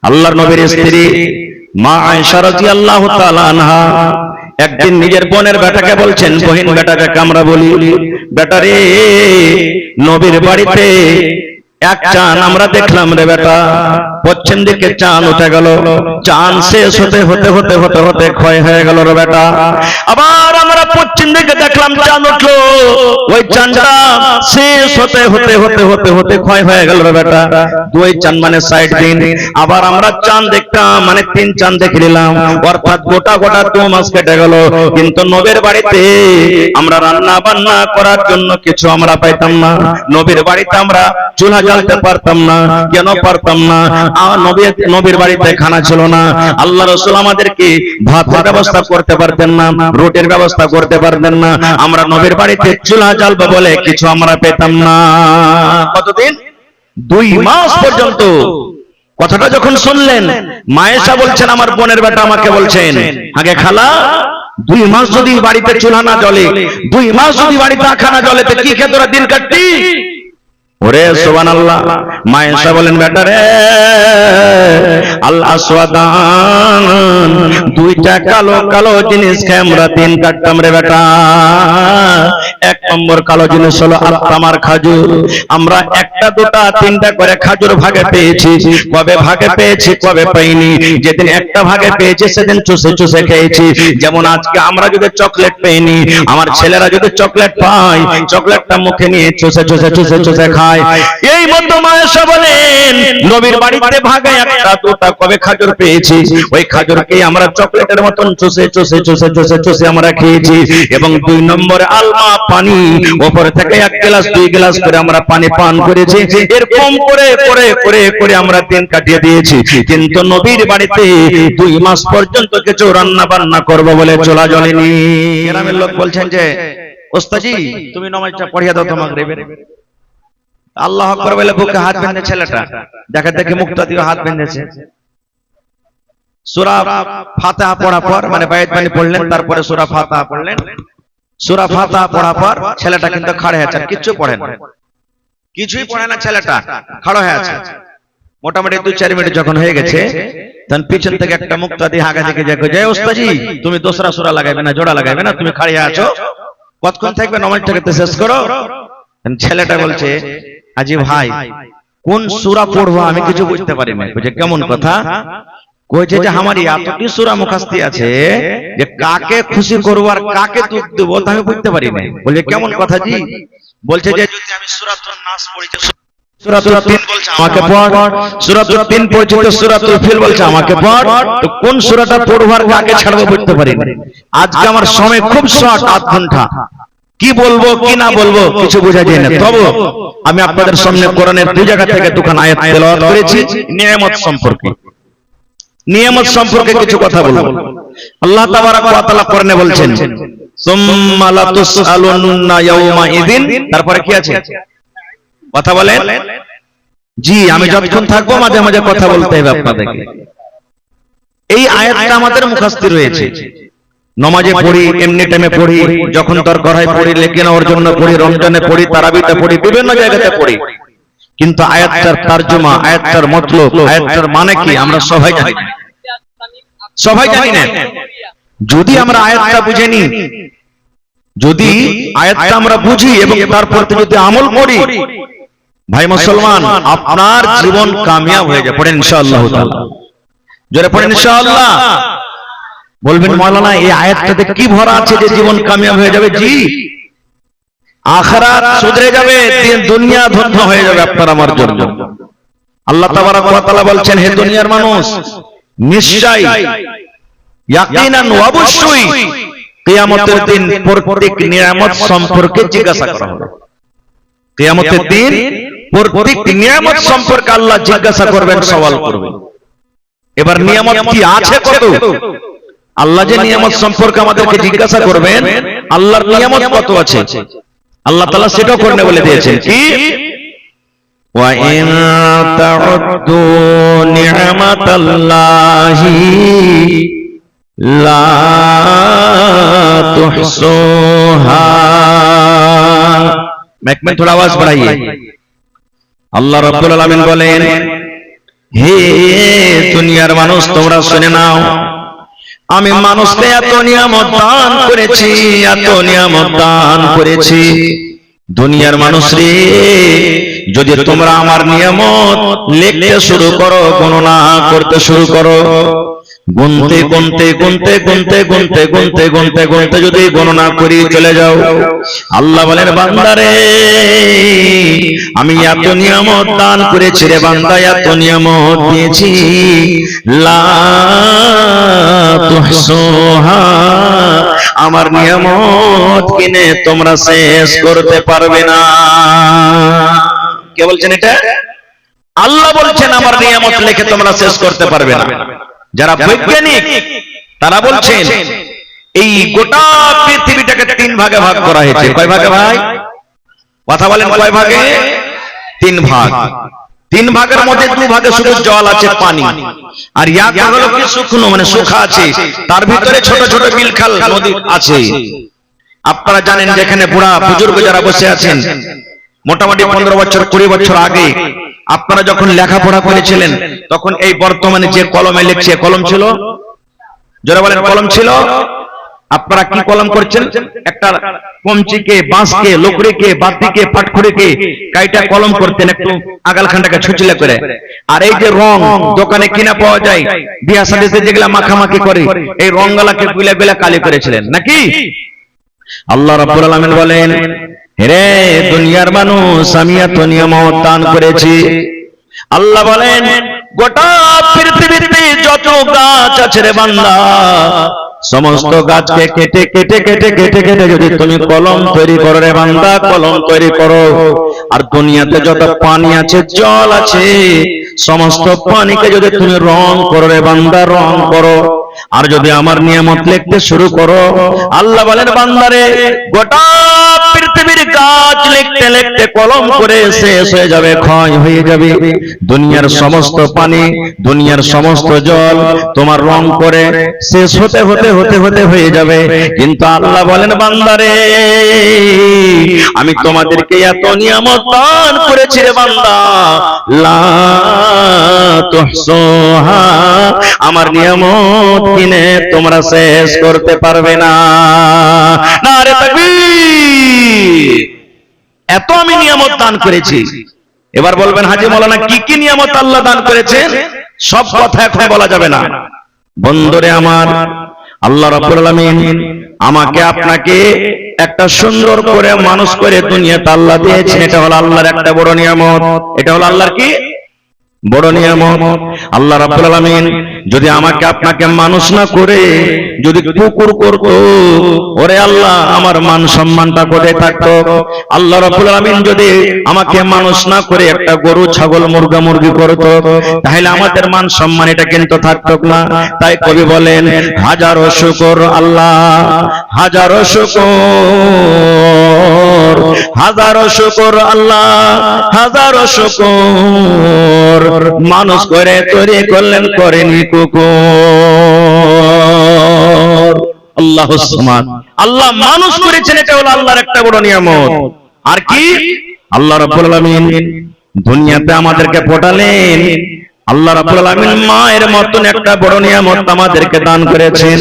আল্লাহর নবীর স্ত্রী মা আয়েশা রাদিয়াল্লাহু তাআলা আনহা একদিন নিজের বোনের বেটাকে বলছেন, বহিন বেটাকে আমরা বলি, বেটারে নবীর বাড়িতে এক চাঁদ আমরা দেখলাম রে বেটা। পশ্চিম দিকে চাঁদ উঠে গেল, চাঁদ শেষ হতে হতে হতে হতে হতে ক্ষয় হয়ে গেল রে বেটা। আবার আমরা পশ্চিম দিকে দেখলাম চাঁদ উঠলো, ওই চাঁদটা শেষ হতে হতে হতে হতে হতে ক্ষয় হয়ে গেল রে বেটা। দুই চাঁদ মানে 60 দিন। আবার আমরা চাঁদ দেখতাম মানে 3 চাঁদ দেখে নিলাম, অর্থাৎ গোটা গোটা 2 মাস কেটে গেল। কিন্তু নবীর বাড়িতে আমরা রান্না বান্না করার জন্য কিছু আমরা পাইতাম না। নবীর বাড়িতে আমরা চুলা জ্বালতে পারতাম না। কেন পারতাম না? নবীর বাড়িতে খানা ছিল না। আল্লাহ রাসূল আমাদেরকে ভাতের ব্যবস্থা করতে পারতেন না, রুটির ব্যবস্থা করতে পারতেন না। আমরা নবীর বাড়িতে চুলা জ্বালবো বলে কিছু আমরা পেতাম না। কতদিন? 2 মাস পর্যন্ত। কথাটা যখন শুনলেন, মায়েশা বলছেন, আমার বোনের বেটা আমাকে বলছেন, আগে খালা 2 মাস যদি বাড়িতে চুলা না জ্বলে, 2 মাস যদি বাড়িতে খানা জ্বলে, তো কি খেয়ে তোরা দিন কাটতি? ওরে সুবহানাল্লাহ। মায়েশা বলেন, বেটা রে আল আসওয়াদান, 2টা কালো কালো জিনিস খেয়ে আমরা দিন কাটতাম রে বেটা। 1 নম্বর কালো জিনিস হলো আত্মামার খাজুর। আমরা 1টা 2টা 3টা করে খাজুর ভাগে পেয়েছি। কবে ভাগে পেয়েছি কবে পাইনি। যেদিন 1টা ভাগে পেয়েছি সেদিন চুষে চুষে খেয়েছি। যেমন আজকে আমরা যদি চকলেট পাইনি, আমার ছেলেরা যদি চকলেট পায়, চকলেটটা মুখে নিয়ে চুষে চুষে চুষে চুষে খায়। এই মতো মায়েশা বলেন, নবীর বাড়িতে ভাগে 1টা 2টা কবে খাজুর পেয়েছি, ওই খাজুরকে আমরা চকলেটের মতন চুষে চুষে চুষে চুষে চুষে আমরা খেয়েছি। এবং 2 নম্বরে আলমা পানি, উপর থেকে 1 গ্লাস 2 গ্লাস করে আমরা পানি পান করেছি। এরকম করে করে করে করে আমরা দিন কাটিয়ে দিয়েছি। কিন্তু নবীর বাড়িতে 2 মাস পর্যন্ত কিছু রান্না বান্না করবো বলে চলা জ্বলেনি। গ্রামের লোক বলছেন যে, ওস্তাজি তুমি নামাজটা পড়িয়ে দাও তো মাগরিবের। আল্লাহু আকবার বলে বুকে হাত বেঁধে ছেলেটা দেখা দেখে মুখটা দিয়ে হাত বেঁধেছে। সূরা ফাতিহা পড়ার পর মানে বায়াত বাণী পড়লেন, তারপরে সূরা ফাতিহা পড়লেন। সূরা ফাতিহা পড়ার পর ছেলেটা কিন্তু খাড়া হয়ে আছে, কিছু পড়ে না, কিছুই পড়ে না, ছেলেটা খাড়া হয়ে আছে। মোটামুটি 2-4 মিনিট যখন হয়ে গেছে, তখন পিছন থেকে একটা মুক্তা দিয়ে আগা দিকে যায়, জয় ওস্তাজি তুমি দোসরা সূরা লাগাইবে না, জোড়া লাগাইবে না, তুমি খাড়িয়ে আছো, কতক্ষণ থাকবে, নামাজটাকে শেষ করো। ছেলেটা বলছে, আজি ভাই কোন সূরা পড়বো আমি কিছু বুঝতে পারি না। কইছে কেমন কথা? কইছে যে আমার এতটি সূরা মুখস্থি আছে যে কাকে খুশি করব আর কাকে দুঃখ দেব তা আমি বুঝতে পারি না। বলে কেমন কথা জি? বলছে যে যদি আমি সূরাতুন নাস পড়ি, সূরাতুল 3 বলছে আমাকে পড়, সূরাতুল 3 পড়ছি তো সূরাতুল ফিল বলছে আমাকে পড়, তো কোন সূরাটা পড়ব আর কাকে ছাড়বো বুঝতে পারি না। আজকে আমার সময় খুব শর্ট, 8 ঘন্টা, কি বলবো কি না বলবো কিছু বোঝা যায় না। তবে আমি আপনাদের সামনে কোরআনের 2 জায়গা থেকে 2খানা আয়াত তেলাওয়াত করেছি নিয়ামত সম্পর্কে। নিয়ামত সম্পর্কে কিছু কথা বলবো। আল্লাহ তাবারাক ওয়া তাআলা কোরআনে বলছেন, সুম্মা লাতুসআলুন্না ইয়াওমা ইযিন, তারপরে কি আছে কথা বলেন? জি আমি যতক্ষণ থাকবো মাঝে মাঝে কথা বলতে হবে আপনাদেরকে। এই আয়াতটা আমাদের মুখস্থ রয়েছে, নমাজে পড়ি, এমনি টাইমে পড়ি, যখন দরকার হয় পড়ি, লেকিন ওর জন্য পড়ি, রমজানে পড়ি, তারাবিতে পড়ি, বিভিন্ন জায়গাতে পড়ি। কিন্তু আয়াতটার তরজমা, আয়াতটার মতলব, আয়াতটার মানে কি আমরা সবাই জানি না, সবাই জানি না। যদি আমরা আয়াতটা বুঝে নি, যদি আয়াতটা আমরা বুঝি এবং তারপর যদি আমল করি, ভাই মুসলমান আপনার জীবন কামিয়াব হয়ে যাবে। পড়েন ইনশাআল্লাহ তাআলা, জোরে পড়েন ইনশাআল্লাহ। বলবেন মাওলানা এই আয়াতটাতে কি ভরা আছে যে জীবন কামিয়াব হয়ে যাবে? জি আখিরাত সুধরে যাবে, দুনিয়া ধন্য হয়ে যাবে আপনার আমার জন্য। আল্লাহ তাবারাক ওয়া তাআলা বলছেন, হে দুনিয়ার মানুষ, নিশ্চয় ইয়াকিনান অবশ্যই কিয়ামতের দিন প্রত্যেক নিয়ামত সম্পর্কে জিজ্ঞাসা করা হবে। কিয়ামতের দিন প্রত্যেক নিয়ামত সম্পর্কে আল্লাহ জিজ্ঞাসা করবেন, সওয়াল করবেন। এবার নিয়ামত কি আছে কত? আল্লাহ যে নিয়ামত সম্পর্কে আমাদেরকে জিজ্ঞাসা করবেন, আল্লাহর নিয়ামত কত আছে আল্লাহ তাআলা সেটাও করতে বলে দিয়েছেন। কি ওয়া ইন তাউদ্দু নি'মাতাল্লাহি লা তুহসুহা। मैं थोड़ा आवाज बढ़ाइए। আল্লাহ রাব্বুল আলামিন বলেন, হে দুনিয়ার মানুষ তোমরা শুনে নাও, আমি মানুষকে এত নিয়ামত দান করেছি, এত নিয়ামত দান করেছি। দুনিয়ার মানুষ রে, যদি তোমরা আমার নিয়ামত লিখতে শুরু করো, গণনা করতে শুরু করো, গুনতে গুনতে গুনতে গুনতে গুনতে গুনতে গুনতে গুনতে যদি গণনা করি চলে যাও, আল্লাহ বলেন বান্দারে আমি এত নিয়ামত দান করেছি রে বান্দা, এত নিয়ামত দিয়েছি, লা তুহসুহা, আমার নিয়ামত কিনে তোমরা শেষ করতে পারবে না। কে বলছেন এটা? আল্লাহ বলছেন আমার নিয়ামত লিখে তোমরা শেষ করতে পারবে না। যারা বৈজ্ঞানিক তারা বলছেন এই গোটা পৃথিবীটাকে 3 ভাগে ভাগ করা হয়েছে। কয় ভাগে ভাই? কথা বলেন, কয় ভাগে? 3 ভাগ। 3 ভাগের মধ্যে 2 ভাগে শুধু জল আছে, পানি, আর এক ভাগ হলো কি শুকনো, মানে শুখা আছে, তার ভিতরে ছোট ছোট বিলখাল নদী আছে। আপনারা জানেন যেখানে বুড়া বুজুর্গ যারা বসে আছেন, মোটামুটি 15 বছর 20 বছর আগে আপনারা যখন লেখাপড়া করেছিলেন, তখন এই বর্তমানে যে কলমে লিখছে, কলম ছিল? যারা বলেন কলম ছিল? আপনারা কি কলম করছেন? একটা কমচিকে, বাঁশকে, লকড়িকে, বাতিকে, পাটখড়িকে কাইটা কলম করতেন, একটু আগালখানটাকে ছুচিলে করে। আর এই যে রং দোকানে কিনা পাওয়া যায়, বিয়া শাদীতে যেগুলা মাখামাখি করে, এই রংগুলাকে গুলা গুলা কালি করেছিলেন নাকি? আল্লাহ রাব্বুল আলামিন বলেন, হে দুনিয়ার মানুষ, আমি এত নিয়ামত দান করেছি। আল্লাহ বলেন গোটা পৃথিবীতে যত গাছ আছে রে বান্দা, সমস্ত গাছকে কেটে কেটে কেটে কেটে কেটে যদি তুমি কলম তৈরি করো রে বান্দা, কলম তৈরি করো। আর দুনিয়াতে যত পানি আছে, জল আছে, সমস্ত পানিকে যদি তুমি রং করো রে বান্দা, রং করো। আর যদি আমার নিয়ামত লিখতে শুরু করো, আল্লাহ বলেন বান্দারে গোটা পৃথিবীর গাছ লিখতে লিখতে কলম করে শেষ হয়ে যাবে, ক্ষয় হয়ে যাবে। দুনিয়ার সমস্ত পানি, দুনিয়ার সমস্ত জল তোমার রং করে শেষ হতে হতে হতে হতে হয়ে যাবে। কিন্তু আল্লাহ বলেন বান্দারে আমি তোমাদেরকে এত নিয়ামত দান করেছি রে বান্দা, লা তুহসুহা, আমার নিয়ামত কিনে তোমরা শেষ করতে পারবে না। নারে তাকবীর! এত আমি নিয়ামত দান করেছি। এবার বলবেন হাজী মাওলানা কি কি নিয়ামত আল্লাহ দান করেছেন? সব কথা এখন বলা যাবে না। বন্ধুরে আমার, আল্লাহ রাব্বুল আলামিন আমাকে আপনাকে একটা সুন্দর করে মানুষ করে দুনিয়াতে আল্লাহ দিয়েছেন। এটা হলো আল্লাহর একটা বড় নিয়ামত। এটা হলো আল্লাহর কি বড় নিয়ামত। আল্লাহ রাব্বুল আলামিন যদি আমাকে আপনাকে মানুষ না করে যদি কুকুর করত, ওরে আল্লাহ আমার মান সম্মানটা কোথায় থাকতো? আল্লাহ রাব্বুল আলামিন যদি আমাকে মানুষ না করে একটা গরু, ছাগল, মুরগা, মুরগি করত, তাহলে আমাদের মান সম্মান এটা কিন্তু থাকতো না। তাই কবি বলেন হাজারো শুকর আল্লাহ, হাজারো শুকর, হাজারো শুকর আল্লাহ, হাজারো শুকর, মানুষ করে তৈরি করলেন করেনি কুকুর। আল্লাহু সুবহান। আল্লাহ মানুষ করেছেন, এটা হলো আল্লাহর একটা বড় নিয়ামত। আর কি? আল্লাহ রাব্বুল আলামিন দুনিয়াতে আমাদেরকে পাঠালেন। আল্লাহ রাব্বুল আলামিন মায়ের মতন একটা বড় নিয়ামত আমাদেরকে দান করেছেন।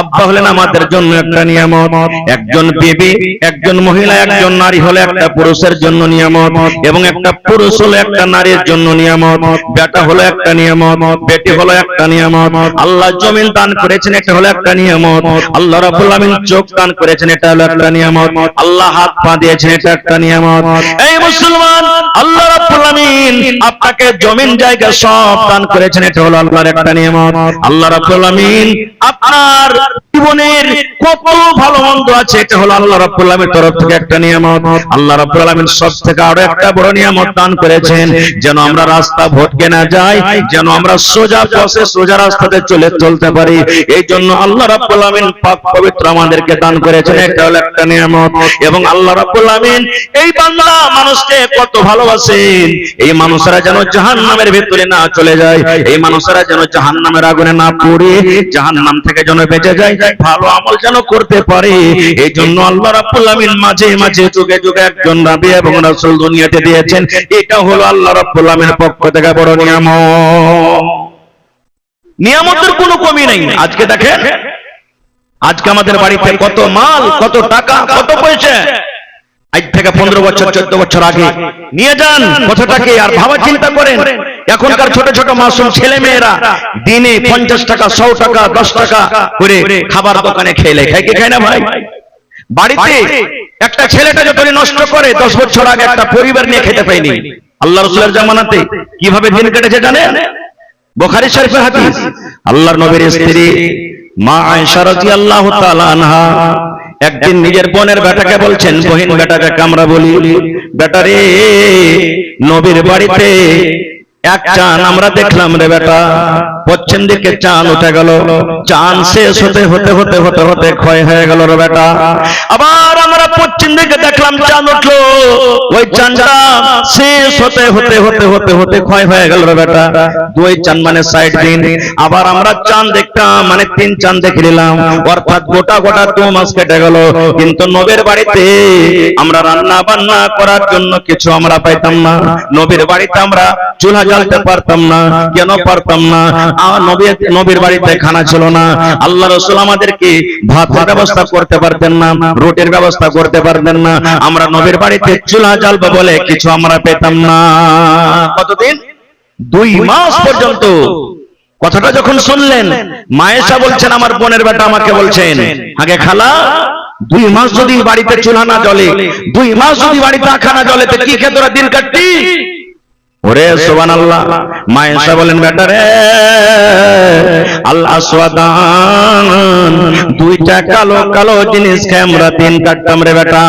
আব্বা হলেন আমাদের জন্য একটা নিয়ামত। একজন বিবি, একজন মহিলা, একজন নারী হলো একটা পুরুষের জন্য নিয়ামত, এবং একটা পুরুষ হলো একটা নারীর জন্য নিয়ামত। বেটা হলো একটা নিয়ামত, বেটি হলো একটা নিয়ামত। আল্লাহ জমিন দান করেছেন, এটা হলো একটা নিয়ামত। আল্লাহ রাব্বুল আলামিন চোখ দান করেছেন, এটা হলো একটা নিয়ামত। আল্লাহ হাত পা দিয়েছেন, এটা একটা নিয়ামত। এই মুসলমান, আল্লাহ রাব্বুল আলামিন আপনাকে জমিন জায়গা সব দান করেছেন, এটা হলো আল্লাহর একটা নিয়ামত। আল্লাহ রাব্বুল আলামিন আপনার জীবনের কত ভালো মন্দ আছে, এটা হলো আল্লাহ রাব্বুল আলামিনের তরফ থেকে একটা নিয়ামত। আল্লাহ রাব্বুল আলামিন সব থেকে আরো একটা বড় নিয়ামত দান করেছেন, যেন আমরা রাস্তা ভটকে না যাই, যেন আমরা সোজা পথে সোজা রাস্তাতে চলতে পারি। এই জন্য আল্লাহ রাব্বুল আলামিন পাক পবিত্র আমাদেরকে দান করেছেন, এটা হলো একটা নিয়ামত। এবং আল্লাহ রাব্বুল আলামিন এই বান্দা মানুষকে কত ভালোবাসেন, এই মানুষরা যেন জাহান্নামের ভিতরে না চলে যায়, এই মানুষরা যেন জাহান্নামের আগুনে না পড়ে জাহান্নাম থেকে যেন বেঁচে যায়, ভালো আমল যেন করতে পারে। এই জন্য আল্লাহ রাব্বুল আলামিন মাঝে মাঝে যুগে যুগে একজন নবী এবং রাসূল দুনিয়াতে দিয়েছেন। এটা হলো আল্লাহ রাব্বুল আলামিনের পক্ষ থেকে বড় নিয়ামত। নিয়ামতের কোনো কমি নেই। আজকে দেখেন, আজকে আমাদের বাড়িতে কত মাল, কত টাকা, কত পয়সা, আজ থেকে 15 বছর 14 বছর আগে নিয়ে যান কথাটাকে আর ভাবা চিন্তা করেন। এখনকার ছোট ছোট মাসুম ছেলে মেয়েরা দিনে 50 টাকা, 100 টাকা, 10 টাকা করে খাবার দোকানে খেলে, খায় কি খায় না ভাই? বাড়িতে একটা ছেলেটা যতই নষ্ট করে, 10 বছর আগে একটা পরিবার নিয়ে খেতে পায়নি। আল্লাহ রাসূলের জামানাতে কিভাবে দিন কেটেছে জানেন? বুখারী শরীফের হাদিস, আল্লাহর নবীর স্ত্রী মা আয়েশা রাদিয়াল্লাহু তাআলা আনহা একদিন নিজের বোনের বেটাকে বলছেন, বহিন বেটাকে আমরা বলি, বেটা রে, নবীর বাড়িতে এক চান আমরা দেখলাম রে বেটা, পশ্চিম দিকে চান উঠে গেল, চান শেষ হতে হতে হতে হতে হতে ক্ষয় হয়ে গেল রে বেটা। আবার আমরা পশ্চিম দিকে দেখলাম চাঁদ উঠলো, ওই চাঁদটা শেষ হতে হতে হতে হতে হতে ক্ষয় হয়ে গেল রে বেটা। 2 চাঁদ মানে 60 দিন। আবার আমরা চাঁদ দেখতাম মানে 3 চাঁদ দেখে নিলাম, অর্থাৎ গোটা গোটা 2 মাস কেটে গেল। কিন্তু নবীর বাড়িতে আমরা রান্না বান্না করার জন্য কিছু আমরা পাইতাম না। নবীর বাড়িতে আমরা চুলা জ্বালতে পারতাম না। কেন পারতাম না? নবীর বাড়িতে খানা ছিল না। আল্লাহ রাসূল আমাদেরকে ভাতের ব্যবস্থা করতে পারতেন না, রুটির ব্যবস্থা করতে পারতেন না। আমরা নবীর বাড়িতে চুলা জ্বালবো বলে কিছু আমরা পেতাম না। কতদিন? 2 মাস পর্যন্ত। কথাটা যখন শুনলেন, মায়েশা বলছেন, আমার বোনের বেটা আমাকে বলছেন, আগে খালা, 2 মাস যদি বাড়িতে চুলা না জ্বলে, 2 মাস যদি বাড়িতে আখা না জ্বলে, তো কি খেয়ে তোরা দিন কাটতি? ওরে সুবহানাল্লাহ। মায়েশা বলেন, বেটা রে, আল আসওয়াদান, 2টা কালো কালো জিনিস খেয়ে আমরা দিন কাটতাম রে বেটা।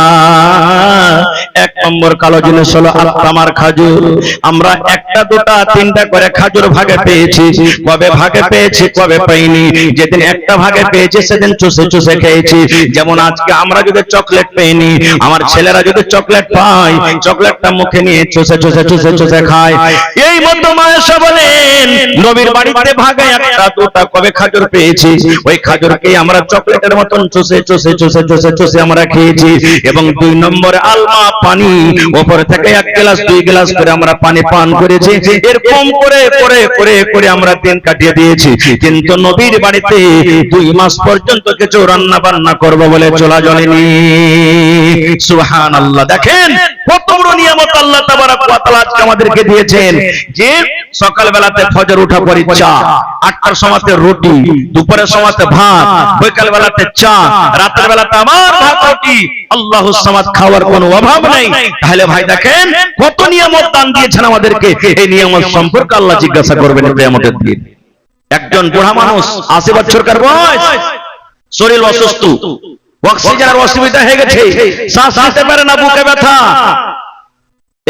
1 নম্বর কালো জিনিস হলো আত্মামার খাজুর। আমরা 1টা 2টা 3টা করে খাজুর ভাগে পেয়েছি। কবে ভাগে পেয়েছি, কবে পাইনি। যেদিন 1টা ভাগে পেয়েছি সেদিন চুষে চুষে খেয়েছি। যেমন আজকে আমরা যদি চকলেট পাইনি, আমার ছেলেরা যদি চকলেট পায়, চকলেটটা মুখে নিয়ে চুষে চুষে চুষে চুষে খায়। এই মতো মায়েশা বলেন, নবীর বাড়িতে ভাগে 1টা 2টা কবে খাজুর পেয়েছি, ওই খাজুরকে আমরা চকলেটের মতন চুষে চুষে চুষে চুষে চুষে আমরা খেয়েছি। এবং 2 নম্বরে আলমা পানি, উপর থেকে 1 গ্লাস 2 গ্লাস করে আমরা পানি পান করেছি। এরকম করে করে করে করে আমরা দিন কাটিয়ে দিয়েছি। কিন্তু নবীর বাড়িতে 2 মাস পর্যন্ত কিছু রান্না বান্না করব বলে চলা জ্বলেনি। সুবহানাল্লাহ। দেখেন কত বড় নিয়ামত আল্লাহ তাবারক ওয়া তাআলা আজকে আমাদেরকে দিয়েছেন, যে সকাল বেলাতে ফজর ওঠা পরে চা, 8টার সময়তে রুটি, দুপুরের সময়তে ভাত, বিকাল বেলাতে চা, রাতের বেলাতে আবার ভাত রুটি। আল্লাহুস সামাদ, খাওয়ার কোনো অভাব নেই। তাহলে ভাই দেখেন কত নিয়ামত দান দিয়েছেন আমাদেরকে। এই নিয়ামত সম্পর্কে আল্লাহ জিজ্ঞাসা করবেন কিয়ামতের দিন। একজন বুড়া মানুষ, 80 বছরকার বয়স, শরীর অসুস্থ, অক্সিজেনের অসুবিধা হয়ে গেছে, শ্বাস নিতে পারে না, বুকে ব্যথা।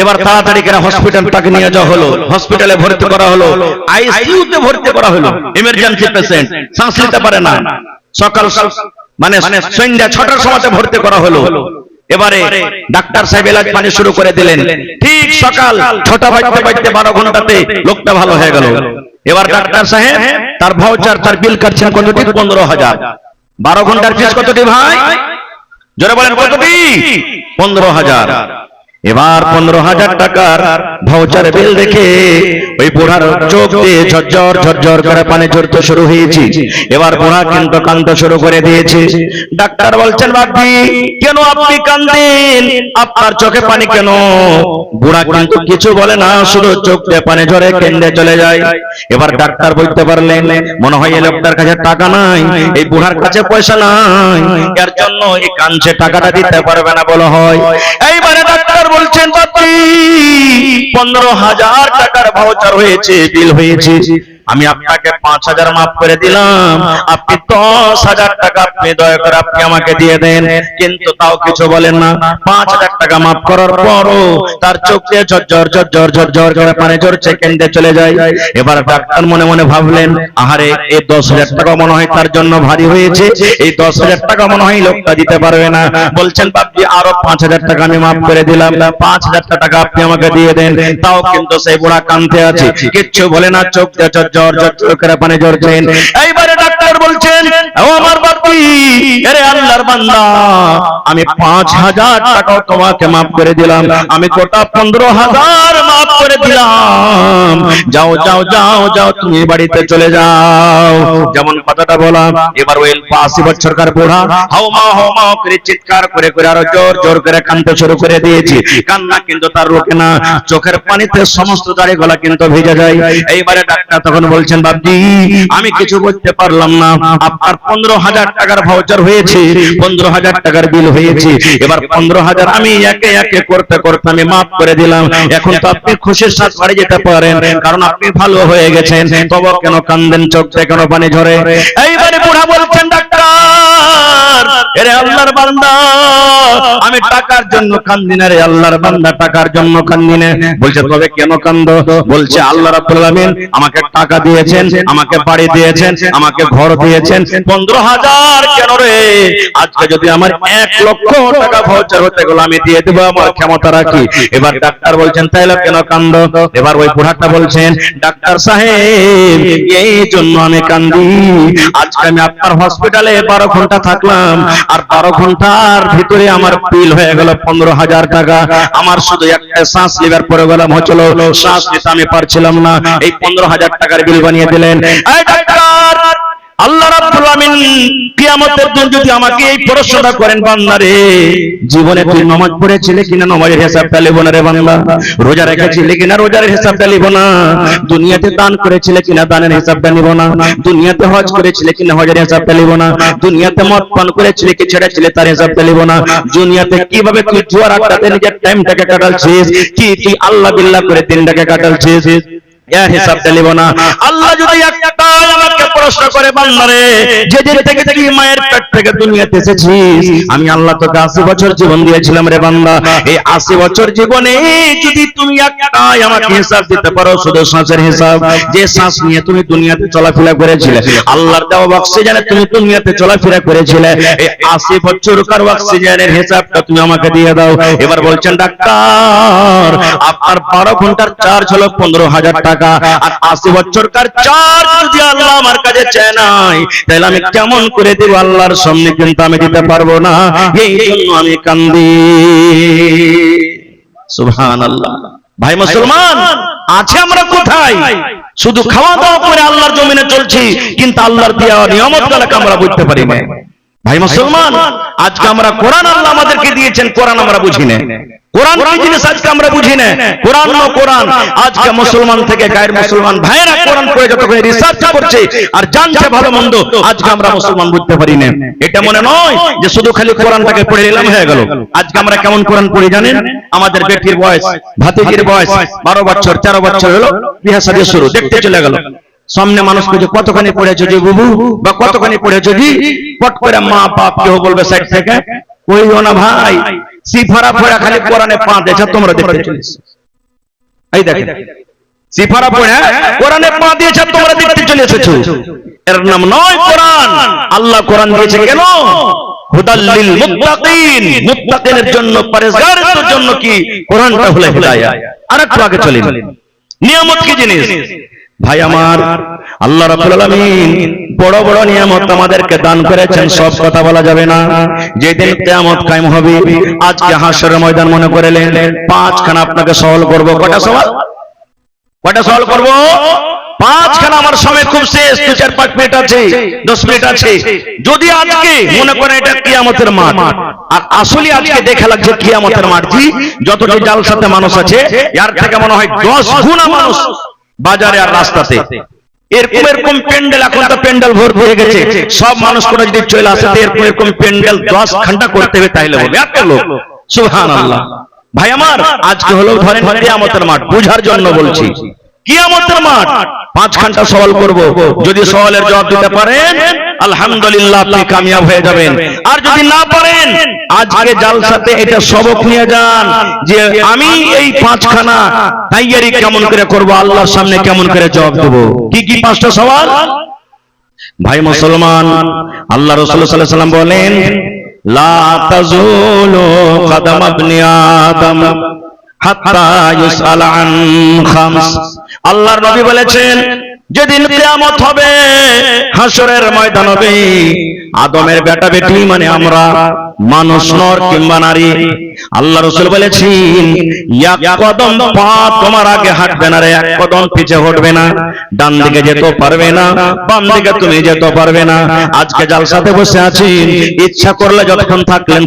এবার তাড়াতাড়ি করে হসপিটাল তাকে নিয়ে যাওয়া হলো, হসপিটালে ভর্তি করা হলো, আইসিইউতে ভর্তি করা হলো। ইমার্জেন্সি পেশেন্ট, শ্বাস নিতে পারে না। সকাল মানে সন্ধ্যা 6টার সময়তে ভর্তি করা হলো। এবারে ডাক্তার সাহেব এলাজ পানি শুরু করে দিলেন। ঠিক সকাল 6টা বাজতে বাজতে 12 ঘন্টাতে লোকটা ভালো হয়ে গেল। এবার ডাক্তার সাহেব তার ভাউচার, তার বিল কাটছেন কতটি? 15,000। 12 ঘন্টার ফিস কতটি ভাই? জোরে বলেন কতটি? 15,000। এবার 15,000 টাকার ভাউচার বিল দেখে ওই বুড়ার চোখ দিয়ে ঝরঝর ঝরঝর করে পানি ঝরতে শুরু হয়েছে। এবার বুড়া কিন্তু কাঁদতে শুরু করে দিয়েছে। ডাক্তার বলছেন, বাপজি কেন আপনি কাঁদেন? আপনার চোখে পানি কেন? বুড়া কিন্তু কিছু বলে না, শুধু চোখ দিয়ে পানি ঝরে কেঁদে চলে যায়। এবার ডাক্তার বলতে পারলেন, মনে হয় এই লোকটার কাছে টাকা নাই, এই বুড়ার কাছে পয়সা নাই, এর জন্য এই কাঁদছে, টাকাটা দিতে পারবে না বলা হয়। এইবারে ডাক্তার বলছেন, বাপজি 15,000 টাকার ভাউচার হয়েছে, বিল হয়েছে, আমি আপনাকে 5,000 মাফ করে দিলাম, আপনি 10,000 টাকা আপনি দয়া করে আপনি আমাকে দিয়ে দেন। কিন্তু তাও কিছু বলেন না। 5,000 টাকা মাফ করার পরও তার চোখ দিয়ে ঝরঝর ঝরঝর ঝরঝর করে পানি ঝরছে, কেঁদে চলে যায়। এবার ডাক্তার মনে মনে ভাবলেন, আহারে এই 10,000 টাকা মনে হয় তার জন্য ভারী হয়েছে, এই 10,000 টাকা মনে হয় লোকটা দিতে পারবে না। বলছেন, বাপজি আরো 5,000 টাকা আমি মাফ করে দিলাম, 5,000 টাকা আপনি আমাকে দিয়ে দেন। তাও কিন্তু সেই বুড়া কাঁদতে আছে, কিচ্ছু বলে না, চোখ দিয়ে ঝরঝর ঝরঝর করে পানি ঝরছেন। এইবারে ডাক্তার বলছেন, ও আমার বাপজি, আরে আল্লাহর বান্দা, আমি 5,000 টাকা তোমাকে মাফ করে দিলাম, আমি গোটা 15,000 মাফ করে দিলাম, যাও যাও যাও যাও তুমি বাড়িতে চলে যাও। যেমন কথাটা বলা, এবার ওই 80 বছরকার বুড়া হাওমা করে চিৎকার করে করে আরো জোর জোর করে কাঁদতে শুরু করে দিয়েছি। কান্না কিন্তু তার রোকে না, চোখের পানিতে সমস্ত দাড়ি গলা কিন্তু ভিজে যায়। এইবারে ডাক্তার তখন বলছেন, বাবজি আমি কিছু বলতে পারলাম না, আপনার 15,000 টাকার ভাউচার হয়েছে, 15,000 টাকার বিল হয়েছে, এবার 15,000 আমি একে একে করতে করতে আমি মাফ করে দিলাম। এখন তো আপনি খুশির সাথে বাড়ি যেতে পারেন, কারণ আপনি ভালো হয়ে গেছেন। তবে কেন কান্দেন, চোখ থেকে কেন পানি ঝরে? এইবারে বুড়া বলছেন, ডাক্তার এরে আল্লাহর বান্দা, আমি টাকার জন্য কান্দি না রে আল্লাহর বান্দা, টাকার জন্য কান্দি না। বলছে তবে কেন কান্দো? বলছে আল্লাহ রাব্বুল আলামিন আমাকে টাকা দিয়েছেন, আমাকে বাড়ি দিয়েছেন, আমাকে ঘর দিয়েছেন, 15,000 কেন রে? আজকে যদি আমার 1 লক্ষ টাকা ভাউচার হতে গেল আমি দিয়ে দেব, আমার ক্ষমতা রাখি। এবার ডাক্তার বলছেন তাইলে কেন কান্দো? এবার ওই বুড়াটা বলছেন, ডাক্তার সাহেব এই জন্য আমি কান্দি, আজকে আমি আপনার হসপিটালে 12 ঘন্টা থাকলাম, আর 12 ঘন্টার ভিতরে আমার বিল হয়ে গেল 15,000 টাকা। আমার শুধু একটা শ্বাস লিবার পরে গেলাম হচ্ছিল, শ্বাস নিতে আমি পারছিলাম না, এই 15,000 টাকার বিল বানিয়ে দিলেন। এই ডাক্তার, আল্লাহ রাব্বুল আমিন কিয়ামতের দিন যদি আমাকে এই প্রশ্নটা করেন, বান্দা রে জীবনে তুই নামাজ পড়েছিলে কিনা, নামাজের হিসাবটা লিব না রে বান্দা? রোজা রেখেছিলে কিনা, রোজার হিসাবটা লিব না? দুনিয়াতে দান করেছিলে কিনা, দানের হিসাবটা নিব না? দুনিয়াতে হজ করেছিলে কিনা, হজের হিসাবটা লিব না? দুনিয়াতে মদ পান করেছিলে কি ছেড়েছিলে, তার হিসাবটা লিব না? দুনিয়াতে কিভাবে তুই জুয়ার আড্ডাতে নিজের টাইমটাকে কাটালছিস, কি তুই আল্লাহ বিল্লাহ করে দিনটাকে কাটালছিস, এর হিসাবটা লিব না? আল্লাহ যদি একটা আমাকে প্রশ্ন করে, বান্দা রে যেদিন থেকে তুই মায়ের পেট থেকে দুনিয়াতে এসেছিস, আমি আল্লাহ তোকে 80 বছর জীবন দিয়েছিলাম রে বান্দা, এই 80 বছর জীবনে যদি তুমি একটাই আমাকে হিসাব দিতে পারো, শুধু শ্বাসের হিসাব, যে শ্বাস নিয়ে তুমি দুনিয়াতে চলাফেরা করেছিলে, আল্লাহর দেওয়া অক্সিজেনে তুমি দুনিয়াতে চলাফেরা করেছিলে, এই 80 বছরকার অক্সিজেনের হিসাবটা তুমি আমাকে দিয়ে দাও। এবার বলছেন ডাক্তার আপনার 12 ঘন্টার চার্জ হলো 15,000 টাকা, আর 80 বছরকার চার্জ যদি আল্লাহ আমার কাছে চায় নাই, তাহলে আমি কেমন করে দেব? আল্লাহর সামনে কিন্তু আমি দিতে পারবো না, এই জন্য আমি কান্দি। সুবহানাল্লাহ। ভাই মুসলমান, আছে আমরা কোথায়? শুধু খাওয়া দাওয়া করে আল্লাহর জমিনে চলছি, কিন্তু আল্লাহর দেওয়া নিয়ামতগুলোকে আমরা বুঝতে পারি না। ভাই মুসলমান, আজকে আমরা কোরআন আল্লাহ আমাদেরকে দিয়েছেন, কোরআন আমরা বুঝি না। কোরআন কি জিনিস আজকে আমরা বুঝি না। কোরআন না কোরআন, আজকে মুসলমান থেকে গায়ের মুসলমান ভাইরা কোরআন পড়ে যতক্ষণ রিসার্চ করছে আর জানছে ভালো মন্দ, আজকে আমরা মুসলমান বুঝতে পারি না। এটা মনে নয় যে শুধু খালি কোরআনটাকে পড়ে নিলাম হয়ে গেল। আজকে আমরা কেমন কোরআন পড়ি জানেন? আমাদের বেটির বয়স, ভাতিজির বয়স 12 বছর 13 বছর হলো, বিয়ে শাদী শুরু, দেখতে চলে গেল। সামনে মানুষ খুঁজে কতখানি পড়েছো যে বুবু, বা কতখানি পড়েছো জি, পট করে মা বাপ কেউ বলবে সাইড থেকে, কইও না ভাই, সিফারা পড়া খালি কোরআনে পা দিয়েছে, তোমরা দেখতে চলেছো। এই দেখেন সিফারা পড়া কোরআনে পা দিয়েছে, তোমরা দেখতে চলে এসেছো। এর নাম নয় কোরআন। আল্লাহ কোরআন দিয়েছে কেন? হুদাল লিল মুত্তাকিন, মুত্তাকিনের জন্য, পরহেজগারদের জন্য কি কোরআনটা হলো হিদায়াত। আরেকটু আগে চলেন, নিয়ামত কি জিনিস? ভাই আমার, আল্লাহ রাব্বুল আলামিন বড় বড় নিয়ামত আমাদেরকে দান করেছেন, সব কথা বলা যাবে না। যেদিন কিয়ামত কায়েম হবে, আজকে হাশরের ময়দান মনে করেলেন, 5খানা আপনাকে সওয়াল করব। কটা সওয়াল? কটা সওয়াল করব? 5খানা। আমার সময় খুব শেষ, 2-4-5 মিনিট আছে, 10 মিনিট আছে। যদি আজকে মনে করেন এটা কিয়ামতের মাঠ, আর আসলে আজকে দেখা লাগছে কিয়ামতের মাঠ, জি যতটি জালসাতে মানুষ আছে, এর থেকে মনে হয় 10 গুণা মানুষ বাজারে আর রাস্তাতে। এরকম এরকম প্যান্ডেল, এখন তো প্যান্ডেল ভর্তি হয়ে গেছে, সব মানুষ করে যদি চলে আসে, এরকম প্যান্ডেল 10 ঘন্টা করতে হবে, তাইলে হবে এত লোক। সুবহানাল্লাহ। ভাই আমার, আজকে হলো ধরেন কিয়ামতের মাঠ, বুঝার জন্য বলছি। কিয়ামতের মাঠ, 5 ঘন্টা সওয়াল করব। যদি সওয়ালের জবাব দিতে পারেন, আলহামদুলিল্লাহ, আপনি কামিয়াব হয়ে যাবেন। আর যদি না পারেন, আজকে জালসাতে এটা সবক নিয়ে যান যে আমি এই 5খানা তাইয়ারি কেমন করে করব, আল্লাহর সামনে কেমন করে জবাব দেব। কি কি 5টা সওয়াল? ভাই মুসলমান, আল্লাহ রাসূল সাল্লাল্লাহু আলাইহি ওয়াসাল্লাম বলেন, লা তাজুলু কদম ইবনি আদম হাত্তা ইউসআল আন খামস। আল্লাহর নবী বলেছেন, যেদিন কিয়ামত হবে, হাশরের ময়দান হবে, আদমের বেটা বেটি মানে আমরা, মানুষ নর কিংবা নারী। আল্লাহ রাসূল বলেছেন এক কদম পা তোমার আগে হাঁটবে না রে, এক কদম পিছে হটবে না, ডান দিকে যেতে পারবে না, বাম দিকে তুমি যেতে পারবে না। আজকে জালসাতে বসে আছেন, ইচ্ছা করলে যতক্ষণ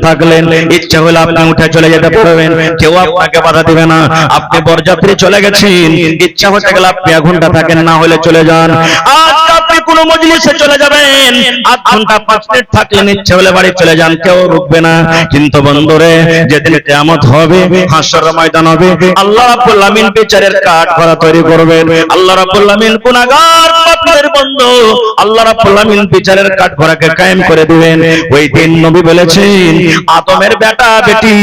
থাকলেন, ইচ্ছা হলে আপনি উঠে চলে যেতে পারবেন, কেউ আপনাকে বাধা দিবে না। আপনি বরযাত্রী চলে গেছেন, ইচ্ছা হতে গেলে আপনি 1 ঘন্টা থাকেন, না হলে চলে যান। আজ আপনি কোন মজলিসে চলে যাবেন, 8 ঘন্টা 5 মিনিট থাকলেন, ইচ্ছা হলে বাড়ি চলে যান, কেউ রুকবে না। কিন্তু বন্ধুরে, যেদিন কিয়ামত হবে, হাসরের ময়দান হবে, আল্লাহ রাব্বুল আমিন বিচারের কাঠগড়া তৈরি করবেন। আল্লাহ রাব্বুল আমিন গুনাহগার পাপীদের বন্ধু, আল্লাহ রাব্বুল আমিন বিচারের কাঠগড়াকে কায়েম করে দিবেন। ওই দিন নবী বলেছেন, আদমের বেটা বেটি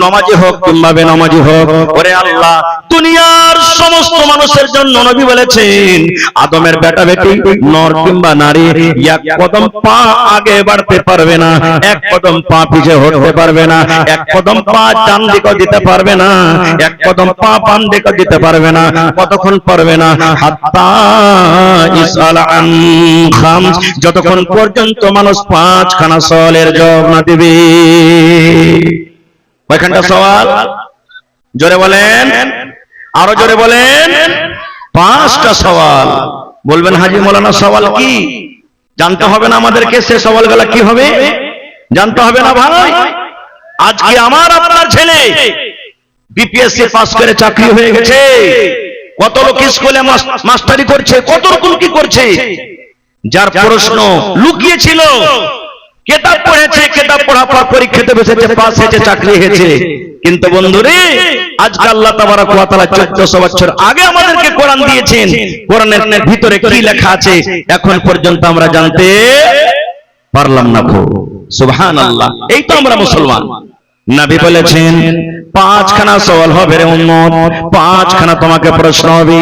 নামাজি হোক কিংবা বেনামাজি হোক, ওরে আল্লাহ দুনিয়ার সমস্ত মানুষের জন্য নবী বলেছেন, আদমের বেটা বেটি নর কিংবা নারী 1 কদম পা আগে বাড়তে পারবে না, 1 কদম পা পিছে হটতে পারবে না, 1 কদম পা ডান দিকে দিতে পারবে না, 1 কদম পা বাম দিকে দিতে পারবে না। কতক্ষণ পারবে না? হাত্তা ইসআল আন খামস, যতক্ষণ পর্যন্ত মানুষ 5খানা সওয়ালের জবাব না দিবে। কয়খানটা সওয়াল? জোরে বলেন, আরো জোরে বলেন। 5টা সওয়াল। বলবেন হাজী মাওলানা সওয়াল কি? জানতে হবে না আমাদেরকে সে সওয়ালগুলো কি হবে? জানতে হবে না ভাই? আজকে আমার আপনার ছেলে বিপিএসসি পাস করে চাকরি হয়ে গেছে, কত লোক স্কুলে মাস্টারি করছে, কত রকম কি করছে। যার প্রশ্ন লুকিয়ে ছিল, কিতাব পড়েছে, কিতাব পড়ার পর পরীক্ষাতে বসেছে, পাস হয়েছে, চাকরি হয়েছে। কিন্তু বন্ধুরে, আজকে আল্লাহ তাবারক ওয়া তাআলা 1400 বছর আগে আমাদেরকে কোরআন দিয়েছেন, কোরআনের ভিতরে কি লেখা আছে এখন পর্যন্ত আমরা জানতে পারলাম না। সুবহানাল্লাহ, এই তো আমরা মুসলমান। নবী বলেছেন 5খানা সওয়াল হবে রে উম্মত, 5খানা তোমাকে প্রশ্ন হবে।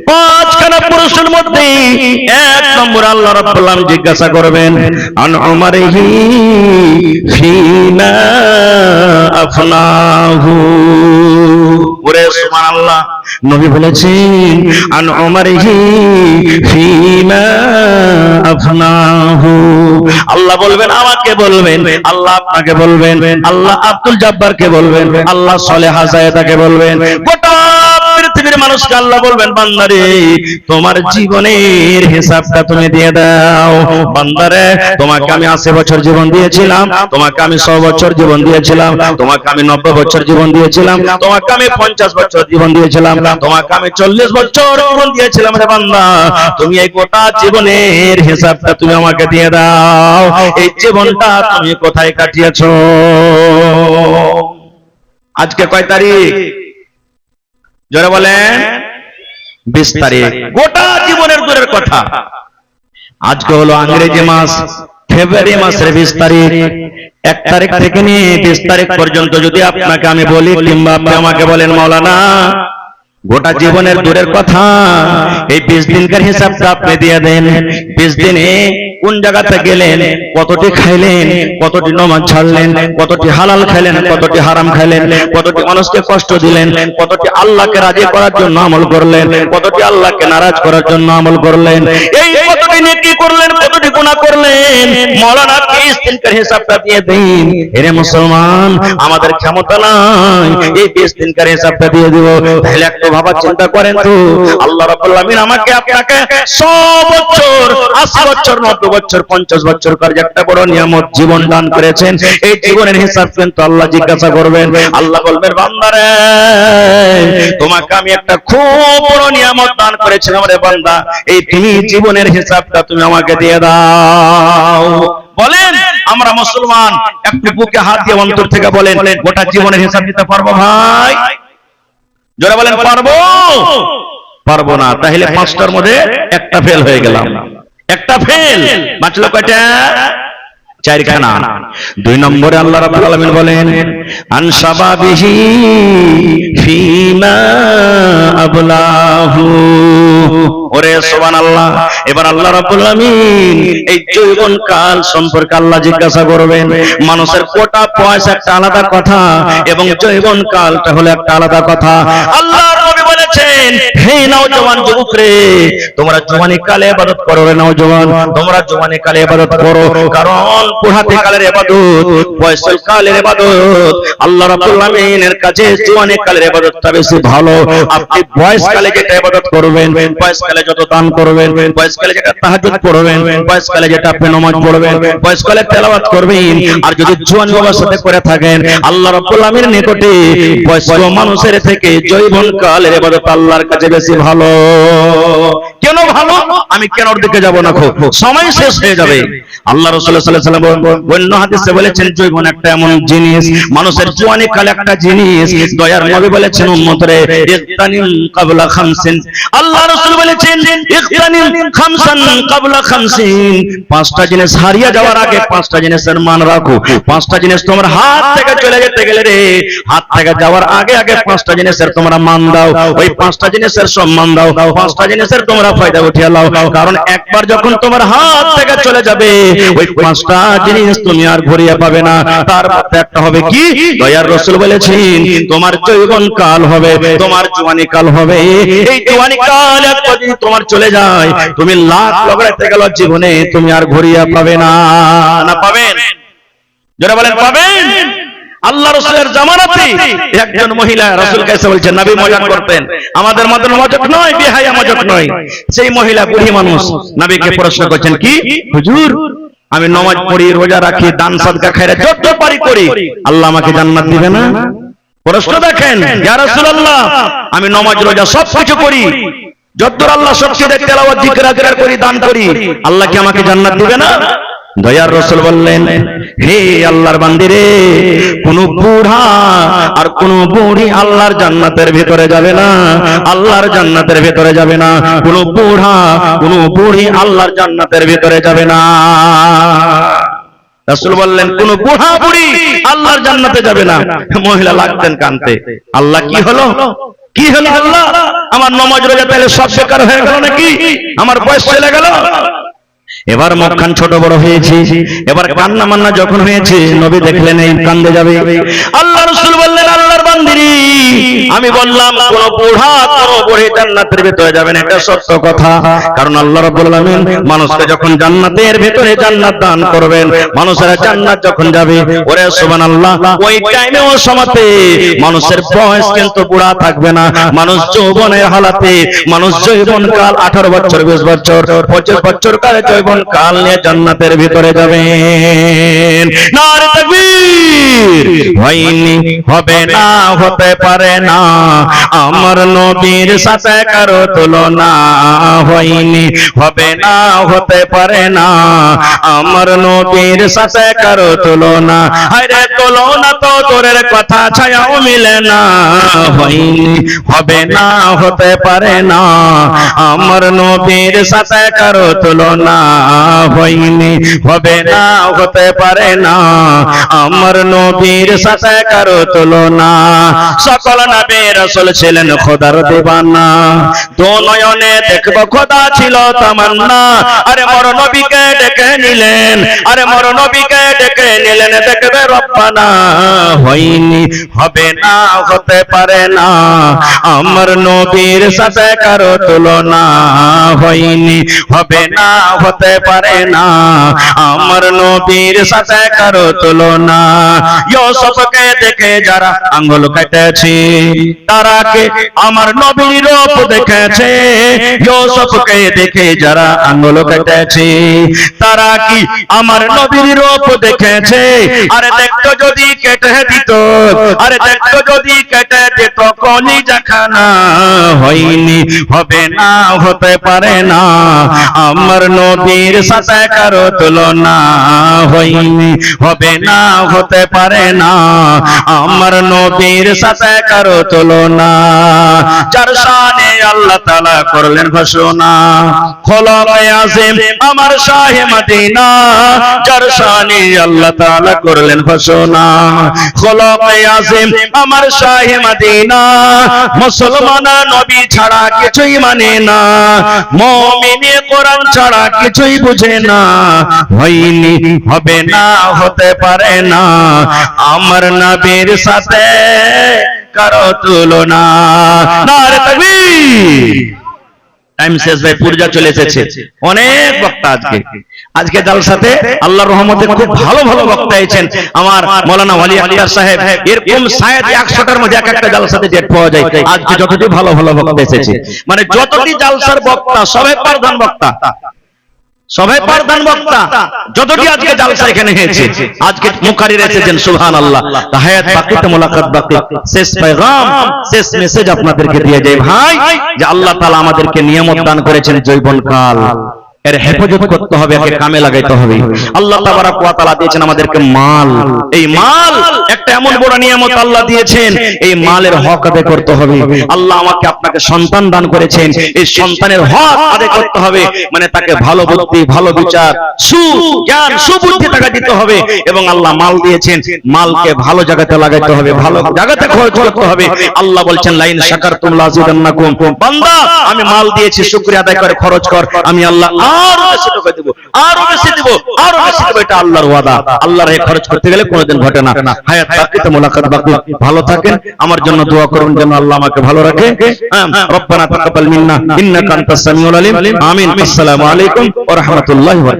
5খানা প্রশ্নের মধ্যে 1 নম্বর আল্লাহ রাব্বুল আলামিন জিজ্ঞাসা করবেন, আন উমারিহি ফিমা আফনাহু। ওরে সুবহানাল্লাহ, নবী বলেছেন আন উমারিহি ফিমা আফনাহু। আল্লাহ বলবেন, আমাকে বলবেন, আল্লাহ আপনাকে বলবেন, আল্লাহ আব্দুল জব্বারকে বলবেন, আল্লাহ সলেহা জায়েদাকে বলবেন, গোটা পৃথিবীর মানুষকে আল্লাহ বলবেন, বান্দারে তোমার জীবনের হিসাবটা তুমি দিয়ে দাও। বান্দারে তোমাকে আমি 80 বছর জীবন দিয়েছিলাম, তোমাকে আমি 100 বছর জীবন দিয়েছিলাম, তোমাকে আমি 90 বছর জীবন দিয়েছিলাম, তোমাকে আমি 50 বছর জীবন দিয়েছিলাম, তোমাকে আমি 40 বছর জীবন দিয়েছিলাম। রে বান্দা, তুমি এই গোটা জীবনের হিসাবটা তুমি আমাকে দিয়ে দাও। এই জীবনটা তুমি কোথায় কাটিয়েছো? আজকে কয় তারিখ? জোরে বলেন। 20 তারিখ। গোটা জীবনের দূরের কথা, আজকে হলো ইংরেজি মাস ফেব্রুয়ারি মাসের 20 তারিখ। 1 তারিখ থেকে নিয়ে 20 তারিখ পর্যন্ত যদি আপনাকে আমি বলি, কিংবা আপনি আমাকে বলেন মাওলানা গোটা জীবনের দূরের কথা, এই 20 দিনকার হিসাবটা আপনি দিয়ে দেন। 20 দিনে কোন জায়গাতে গেলেন, কতটি খাইলেন, কতটি নামাজ ছাড়লেন, কতটি হালাল খাইলেন, কতটি হারাম খাইলেন, কতটি মানুষকে কষ্ট দিলেন, কতটি আল্লাহকে রাজি করার জন্য আমল করলেন, কতটি আল্লাহকে নারাজ করার জন্য আমল করলেন, এই কতটি নেকি করলেন, কতটি গুনাহ করলেন, মাওলানা 20 দিনকার হিসাবটা দিয়ে দিন। হে মুসলমান, আমাদের ক্ষমতা নাই এই 20 দিনকার হিসাবটা দিয়ে দিব। তাহলে একটু ভাবা চিন্তা করেন তো, আল্লাহ রাব্বুল আমিন আমাকে আপনাকে 100 বছর, 80 বছর, 90 বছর, 50 বছর করে একটা বড় নিয়ামত জীবন দান করেছেন। এই জীবনের হিসাব কিন্তু আল্লাহ জিজ্ঞাসা করবেন। আল্লাহ বলবেন, বান্দারে তোমাকে আমি একটা খুব বড় নিয়ামত দান করেছিলাম রে বান্দা, এই তুমি জীবনের হিসাবটা তুমি আমাকে দিয়ে দাও। বলেন আমরা মুসলমান, একটু বুকে হাত দিয়ে অন্তর থেকে বলেন, গোটা জীবনের হিসাব দিতে পারবো ভাই? জোরে বলেন, পারবো? পারবো না। তাহলে 5টার মধ্যে একটা ফেল হয়ে গেলাম। একটা ফেল, বাঁচলো কয়টা? 4খানা। 2 নম্বরে আল্লাহ রাব্বুল আলামিন বলেন, আন শাবাবিহি ফিমা আবলাহু। ওরে সুবহানাল্লাহ। এবার আল্লাহ রাব্বুল আমিন এই যৌবন কাল সম্পর্কে আল্লাহ জিজ্ঞাসা করবেন। মানুষের কোটা পয়সা একটা আলাদা কথা, এবং যৌবন কালটা হলো একটা আলাদা কথা। আল্লাহর নবী বলেছেন, বললেন, হে নওজওয়ান যুবক রে, তোমরা জওয়ানি কালে ইবাদত করো রে নওজওয়ান, তোমরা জওয়ানি কালে ইবাদত করো, কারণ বুড়াতে কালের ইবাদত, বয়সের কালের ইবাদত আল্লাহ রাব্বুল আলামিনের কাছে জওয়ানি কালের ইবাদতটা বেশি ভালো। আপনি বয়সকালে যেটা ইবাদত করবেন, বয়সকালে যত দান করবেন, বয়সকালে যেটা তাহাজ্জুদ পড়বেন, বয়সকালে যেটা আপনি নামাজ পড়বেন, বয়সকালে তেলাওয়াত করবেন, আর যদি জওয়ানি অবস্থাতে করে থাকেন, আল্লাহ রাব্বুল আলামিনের নিকটে বয়স্ক মানুষের থেকে যৌবন কালের ইবাদত আল্লাহর কাছে বেশি ভালো। কেন ভালো? আমি কেন ওর দিকে যাব না, সময় শেষ হয়ে যাবে। আল্লাহ রাসূল সাল্লাল্লাহু আলাইহি ওয়াসাল্লাম অন্য হাদিসে বলেছেন, যৌবন একটা এমন জিনিস, মানুষের জওয়ানি কাল একটা জিনিস। দয়ার নবী বলেছেন উম্মতরে, ইগতানিম ক্বাবলা খামসিন। আল্লাহ রাসূল বলেছেন, ইগতানিম খামসান ক্বাবলা খামসিন। পাঁচটা জিনিস হারিয়ে যাওয়ার আগে পাঁচটা জিনিসের মান রাখো। পাঁচটা জিনিস তোমার হাত থেকে চলে যেতে গেলে রে, হাত থেকে যাওয়ার আগে আগে পাঁচটা জিনিসের তোমরা মান দাও, ওই পাঁচটা জিনিসের সম্মান দাও, পাঁচটা জিনিসের তোমরা ফায়দা উঠিয়ে নাও। কারণ একবার যখন তোমার হাত থেকে চলে যাবে, ওই পাঁচটা জিনিস তুমি আর ঘুরিয়ে পাবে না। তার মধ্যে একটা হবে কি? দয়ার রাসূল বলেছেন, তোমার যৌবন কাল হবে, তোমার জওয়ানি কাল হবে। এই জওয়ানি কাল একবার যদি তোমার চলে যায়, তুমি লাখ লাগাতে গেল জীবনে তুমি আর ঘুরিয়ে পাবে না। না পাবেন? যারা বলেন পাবেন। আল্লাহ রাসূলের জামানাতে একজন মহিলা রাসূলকে এসে বলছেন, নবী মজাক করতেন, আমাদের মতন মজাক নয়, বেহায়া মজাক নয়। সেই মহিলা বুড়ি মানুষ নবীকে প্রশ্ন করছেন, কি হুজুর, আমি নামাজ পড়ি, রোজা রাখি, দান সাদকা খায়রা যত পারি করি, আল্লাহ আমাকে জান্নাত দিবে না? প্রশ্ন দেখেন, ইয়া রাসূলুল্লাহ, আমি নামাজ রোজা সব কিছু করি, যতদূর আল্লাহ শক্তি দেয় তেলাওয়াত জিকির আজকার করি, দান করি, আল্লাহ কি আমাকে জান্নাত দিবে না? দয়ার রাসূল বললেন, হে আল্লাহর বান্দি রে, কোন বুড়া আর কোন বুড়ি আল্লাহর জান্নাতের ভিতরে যাবে না, আল্লাহর জান্নাতের ভিতরে যাবে না। কোন বুড়া কোন বুড়ি আল্লাহর জান্নাতের ভিতরে যাবে না। রাসূল বললেন, কোন বুড়া বুড়ি আল্লাহর জান্নাতে যাবে না। মহিলা লাগতেন কানতে, আল্লাহ কি হলো, কি হলো আল্লাহ, আমার নামাজ রোজা তাহলে সব বেকার হয়ে গেল নাকি? আমার বয়স চলে গেল, এবার মুখখান ছোট বড় হয়েছে, এবার কান্না মান্না যখন হয়েছে, নবী দেখলেন এই কান্দে যাবে। আল্লাহ রাসূল বললেন, আল্লাহর বান্দিরি, আমি বললাম কোন বুড়া কোন বুড়ি জান্নাতের ভিতরে যাবে না, এটা সত্য কথা। কারণ আল্লাহ রাব্বুল আলামিন মানুষকে যখন জান্নাতের ভিতরে জান্নাত দান করবেন, মানুষেরা জান্নাত যখন যাবে, ওরে সুবহানাল্লাহ, ওই টাইমে ও সময়তে মানুষের বয়স কিন্তু বুড়া থাকবে না। মানুষ যৌবনের হালাতে, মানুষ যৌবন কাল 18 বছর, 20 বছর, 25 বছর কালে যৌবন কাল নিয়ে জান্নাতের ভিতরে যাবেন। নারে তাকবীর! হয়নি, হবে না, হতে পারে না, আমার নবীর সাথে কারো তুলনা। হয়নি, হবে না, হতে পারে না, আমার নবীর সাথে কারো তুলনা। আরে তুলনা তো দূরের কথা, ছায়াও মিলে না। হয়নি, হবে না, হতে পারে না, আমার নবীর সাথে কারো তুলনা। হয়নি, হবে না, হতে পারে না, আমার নবীর সাথে কারো তুলনা। সকল নবী রাসূল ছিলেন খোদার দিবানা, দো নয়নে দেখব খোদা ছিল তামান্না। আরে মোর নবীকে ডেকে নিলেন, আরে মোর নবীকে ডেকে নিলেন, দেখবে রব্বানা। হয়নি, হবে না, হতে পারে না, আমার নবীর সাথে কারো তুলনা। হয়নি, হবে না, হতে পারে না, আমার নবীর সাথে কারো তুলনা। ইউসুফকে দেখে যারা আঙ্গুল কেটেছে, তারা কে আমার নবীর রূপ দেখেছে। ইউসুফকে দেখে যারা আঙ্গুল কেটেছে, তারা কি আমার নবীর রূপ দেখেছে? আরে দেখতো যদি কেটে দিত, আরে দেখতো যদি কেটে দিত কলিজা খানা। হয়নি, হবে না, হতে পারে না, আমার নবীর সাথে কারো তুলনা। হয়নি, হবে না, হতে পারে না, আমার নবীর সাথে কারো তুলনা। যার শানে আল্লাহ তাআলা করলেন ঘোষণা, খোলায়ে আযম আমার শাহে মদিনা। যার শানে আল্লাহ তাআলা করলেন ঘোষণা, খোলায়ে আযম আমার শাহে মদিনা। মুসলমান নবী ছাড়া কিছুই মানে না, মুমিনে কোরআন ছাড়া কিছুই বুঝে না। হয়নি, হবে না, হতে পারে না, আমার নবীর সাথে কারো তুলনা। নারে তাকবীর। টাইম শেষ ভাই, পূজা চলে এসেছে, অনেক বক্তা আজকে জালসাতে আল্লাহর রহমতে খুব ভালো ভালো বক্তা আছেন। আমার মাওলানা ওয়ালি আখতার সাহেব, এরকম শায়দ 100টার মধ্যে এক একটা জালসাতে ডেট পাওয়া যায়। আজকে যতটি ভালো ভালো বক্তা এসেছে, মানে যতটি জালসার বক্তা সবাই প্রধান বক্তা, সবাই প্রধান বক্তা, যতটি আজকে জালসা এখানে হয়েছে। আজকে মুকারির এসেছেন, সুবহানাল্লাহ। হায়াত বাকি তো মুলাকাত বাকি। শেষ পেগাম, শেষ মেসেজ আপনাদেরকে দিয়ে যাই ভাই, যে আল্লাহ তাআলা আমাদেরকে নিয়ামত দান করেছেন জীবনকাল, এর হেফাজত করতে হবে, একে কামে লাগাইতে হবে। আল্লাহ তাবারক ওয়া তাআলা দিয়েছেন আমাদেরকে মাল, এই মাল একটা এমন বড় নিয়ামত আল্লাহ দিয়েছেন, এই মালের হক আদায় করতে হবে। আল্লাহ আমাকে আপনাকে সন্তান দান করেছেন, এই সন্তানের হক আদায় করতে হবে, মানে তাকে ভালো বুদ্ধি, ভালো বিচার, সুজ্ঞান, সুবুদ্ধি তাকে দিতে হবে। এবং আল্লাহ মাল দিয়েছেন, মালকে ভালো জায়গাতে লাগাইতে হবে, ভালো জায়গাতে খরচ করতে হবে। আল্লাহ বলছেন লাইন শাকারতুম লাযিদান্নাকুম, বান্দা আমি মাল দিয়েছি, শুকরিয়া আদায় করে খরচ কর, আমি আল্লাহ আরো বেশি টাকা দেব, আরো বেশি দেব, আরো বেশি দেব। এটা আল্লাহর ওয়াদা। আল্লাহর এই খরচ করতে গেলে কোনোদিন ঘটে না। হায়াত বাকি তো মুলাকাত বাকি। ভালো থাকেন, আমার জন্য দোয়া করুন যেন আল্লাহ আমাকে ভালো রাখে। রব্বানা তাকাব্বাল মিন্না ইন্নাকা আনতাস সামিউল আলিম। আমিন। আসসালামু আলাইকুম ওয়া রাহমাতুল্লাহি ওয়া বারাকাতুহু।